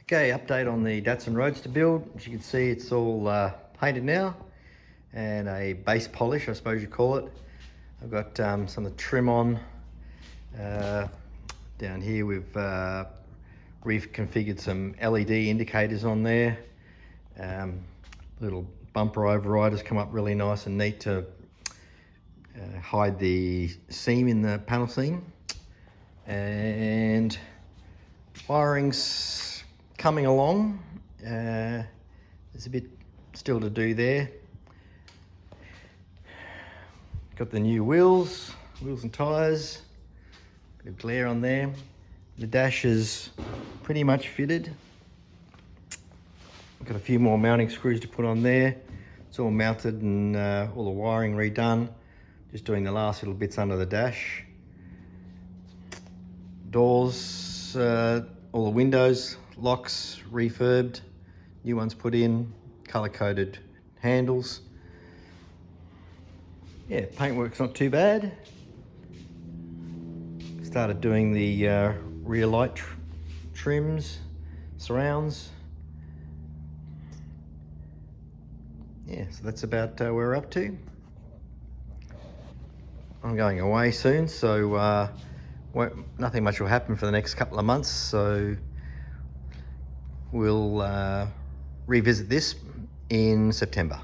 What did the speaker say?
Okay, update on the Datsun roadster build. As you can see, it's all painted now and a base polish, I suppose you call it. I've got some of the trim on. Down here we've reconfigured some LED indicators on there. Little bumper overriders come up really nice and neat to hide the seam in the panel seam. And wiring's coming along. There's a bit still to do there. Got the new wheels and tyres. Bit of glare on there. The dash is pretty much fitted. Got a few more mounting screws to put on there. It's all mounted and all the wiring redone. Just doing the last little bits under the dash. Doors, all the windows, locks refurbed, new ones put in, colour-coded handles. Yeah, paintwork's not too bad. Started doing the rear light trims, surrounds. Yeah, so that's about where we're up to. I'm going away soon, so nothing much will happen for the next couple of months, so we'll revisit this in September.